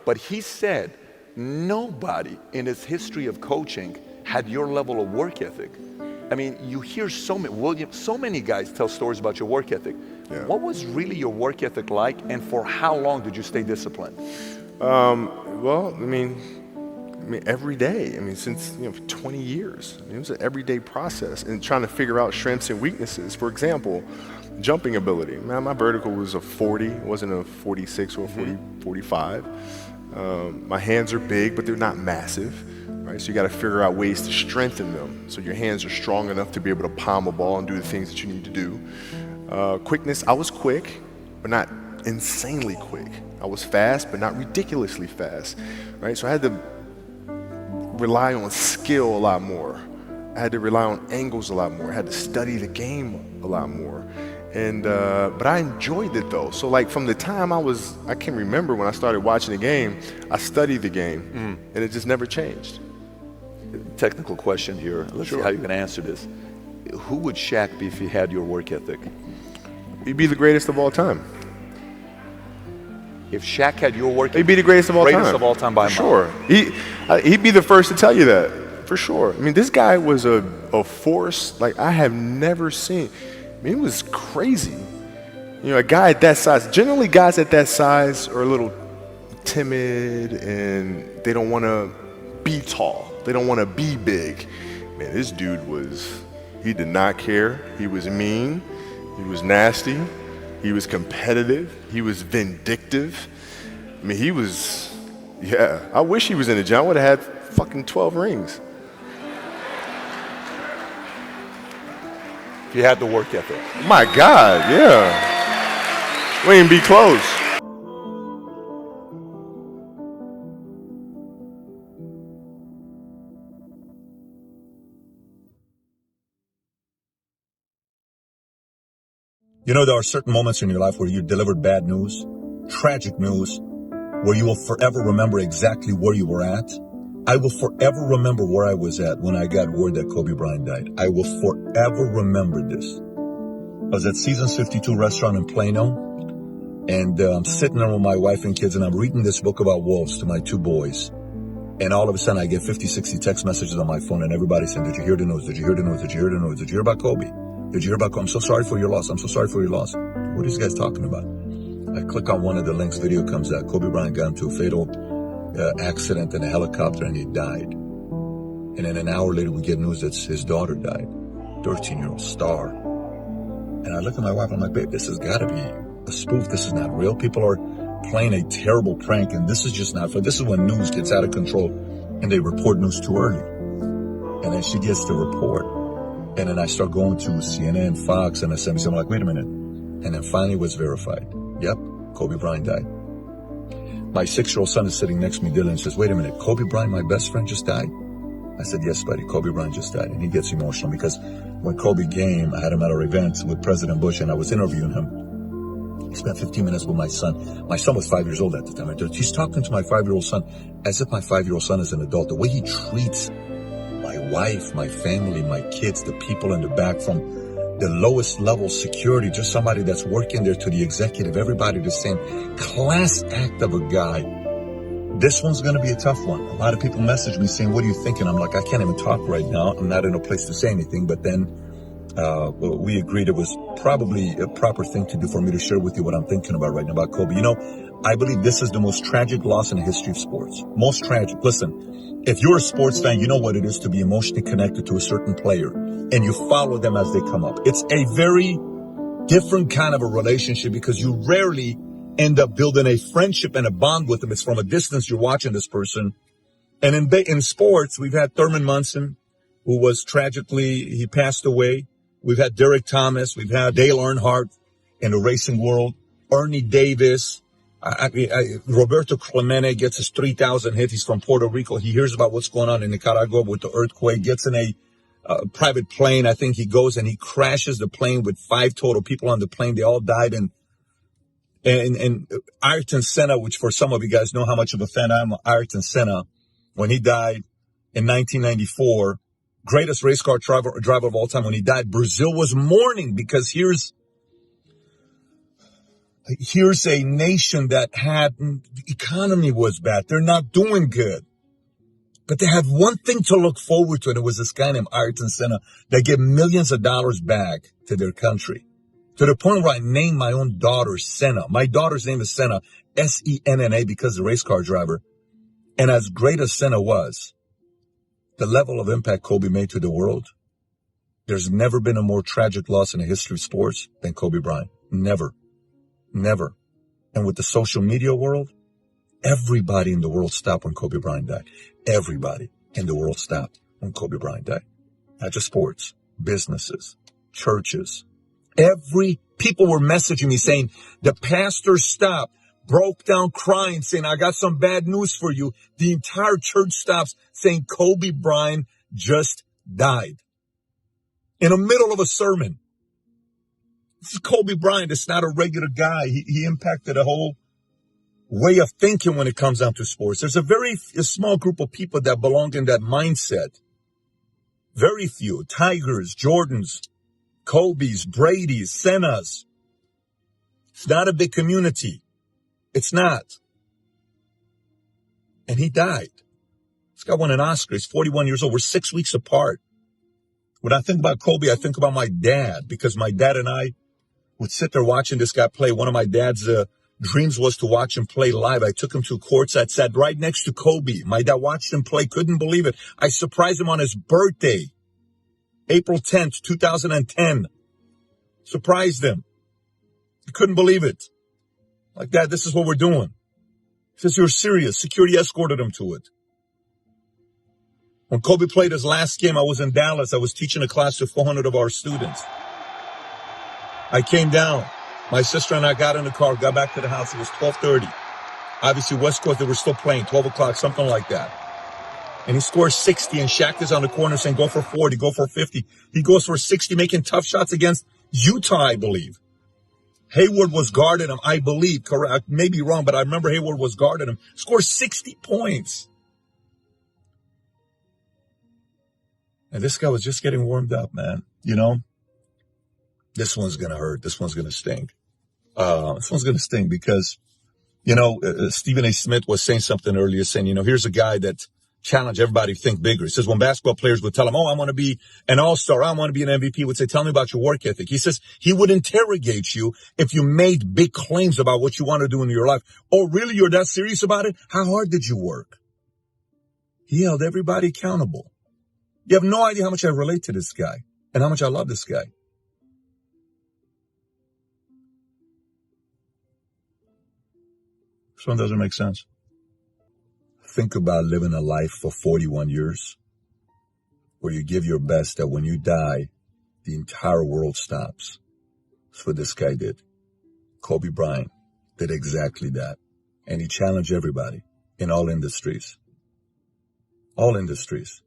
But he said nobody in his history of coaching had your level of work ethic. I mean, you hear so many guys tell stories about your work ethic. Yeah. What was really your work ethic like, and for how long did you stay disciplined? Well, I mean, every day. I mean, since 20 years. I mean, it was an everyday process, and trying to figure out strengths and weaknesses. For example, jumping ability. Man, my vertical was a 40, it wasn't a 46 or a 40, 45. My hands are big, but they're not massive. Right? So you got to figure out ways to strengthen them so your hands are strong enough to be able to palm a ball and do the things that you need to do. Quickness, I was quick, but not insanely quick. I was fast, but not ridiculously fast. Right? So I had to rely on skill a lot more. I had to rely on angles a lot more. I had to study the game a lot more. And but I enjoyed it though. So like from the time I can remember when I started watching the game, I studied the game, and it just never changed. Technical question here. Let's see how you can answer this. Who would Shaq be if he had your work ethic? He'd be the greatest of all time. If Shaq had your work ethic, he'd be the greatest of all time. Greatest of all time by a mile. Sure. He'd be the first to tell you that, for sure. I mean, this guy was a force like I have never seen. I mean, it was crazy. A guy at that size. Generally, guys at that size are a little timid and they don't want to be tall. They don't want to be big. Man, this dude he did not care. He was mean. He was nasty. He was competitive. He was vindictive. I mean, I wish he was in the gym. I would have had fucking 12 rings. If you had the work ethic. My God, yeah. We ain't be close. There are certain moments in your life where you delivered bad news, tragic news, where you will forever remember exactly where you were at. I will forever remember where I was at when I got word that Kobe Bryant died. I will forever remember this. I was at Seasons 52 restaurant in Plano, and I'm sitting there with my wife and kids, and I'm reading this book about wolves to my two boys. And all of a sudden, I get 50, 60 text messages on my phone, and everybody saying, "Did you hear the news? Did you hear the news? Did you hear the news? Did you hear about Kobe? Did you hear about Kobe? I'm so sorry for your loss. I'm so sorry for your loss." What are these guys talking about? I click on one of the links, video comes out. Kobe Bryant got into a fatal accident in a helicopter, and he died. And then an hour later, we get news that his daughter died, 13-year-old star. And I look at my wife, and I'm like, "Babe, this has got to be a spoof. This is not real. People are playing a terrible prank, and this is just not fair." This is when news gets out of control, and they report news too early. And then she gets the report. And then I start going to CNN, Fox, and MSNBC. I'm like, wait a minute. And then finally it was verified. Yep, Kobe Bryant died. My 6-year-old son is sitting next to me, Dylan, and says, "Wait a minute, Kobe Bryant, my best friend, just died?" I said, "Yes, buddy, Kobe Bryant just died." And he gets emotional because when Kobe came, I had him at our event with President Bush, and I was interviewing him. He spent 15 minutes with my son. My son was 5 years old at the time. He's talking to my 5-year-old son as if my 5-year-old son is an adult. The way he treats my wife, my family, my kids, the people in the back, from the lowest level security, just somebody that's working there, to the executive, everybody the same. Class act of a guy. This one's going to be a tough one. A lot of people message me saying, "What are you thinking?" I'm like, I can't even talk right now. I'm not in a place to say anything. But then we agreed it was probably a proper thing to do for me to share with you what I'm thinking about right now about Kobe. I believe this is the most tragic loss in the history of sports. Most tragic. Listen, if you're a sports fan, you know what it is to be emotionally connected to a certain player, and you follow them as they come up. It's a very different kind of a relationship because you rarely end up building a friendship and a bond with them. It's from a distance you're watching this person. And in sports, we've had Thurman Munson, who was tragically, he passed away. We've had Derek Thomas. We've had Dale Earnhardt in the racing world. Ernie Davis. Roberto Clemente gets his 3,000 hit. He's from Puerto Rico. He hears about what's going on in Nicaragua with the earthquake, gets in a private plane. I think he goes and he crashes the plane with 5 total people on the plane. They all died. And Ayrton Senna, which for some of you guys know how much of a fan I am of Ayrton Senna, when he died in 1994, greatest race car driver of all time, when he died, Brazil was mourning because here's Here's a nation that had, the economy was bad. They're not doing good. But they had one thing to look forward to, and it was this guy named Ayrton Senna that gave millions of dollars back to their country. To the point where I named my own daughter Senna. My daughter's name is Senna, S-E-N-N-A, because the race car driver. And as great as Senna was, the level of impact Kobe made to the world, there's never been a more tragic loss in the history of sports than Kobe Bryant. Never. Never. And with the social media world, everybody in the world stopped when Kobe Bryant died. Everybody in the world stopped when Kobe Bryant died. Not just sports, businesses, churches. People were messaging me saying, the pastor stopped, broke down crying, saying, I got some bad news for you. The entire church stops saying Kobe Bryant just died. In the middle of a sermon. This is Kobe Bryant. It's not a regular guy. He impacted a whole way of thinking when it comes down to sports. There's a small group of people that belong in that mindset. Very few. Tigers, Jordans, Kobe's, Brady's, Senna's. It's not a big community. It's not. And he died. This guy won an Oscar. He's 41 years old. We're 6 weeks apart. When I think about Kobe, I think about my dad, because my dad and I would sit there watching this guy play. One of my dad's dreams was to watch him play live. I took him to courts. I sat right next to Kobe. My dad watched him play, couldn't believe it. I surprised him on his birthday, April 10th, 2010. Surprised him. He couldn't believe it. Like, Dad, this is what we're doing. He says, you're serious. Security escorted him to it. When Kobe played his last game, I was in Dallas. I was teaching a class to 400 of our students. I came down. My sister and I got in the car, got back to the house. It was 12:30. Obviously, West Coast, they were still playing, 12 o'clock, something like that. And he scores 60, and Shaq is on the corner saying, go for 40, go for 50. He goes for 60, making tough shots against Utah, I believe. Hayward was guarding him, I believe. Correct. I may be wrong, but I remember Hayward was guarding him. Scored 60 points. And this guy was just getting warmed up, man. You know, this one's going to hurt. This one's going to sting. This one's going to sting because, you know, Stephen A. Smith was saying something earlier, saying, you know, here's a guy that challenged everybody to think bigger. He says when basketball players would tell him, oh, I want to be an all-star, I want to be an MVP, he would say, tell me about your work ethic. He says he would interrogate you if you made big claims about what you want to do in your life. Oh, really? You're that serious about it? How hard did you work? He held everybody accountable. You have no idea how much I relate to this guy and how much I love this guy. This one doesn't make sense. Think about living a life for 41 years where you give your best that when you die, the entire world stops. That's what this guy did. Kobe Bryant did exactly that. And he challenged everybody in all industries. All industries.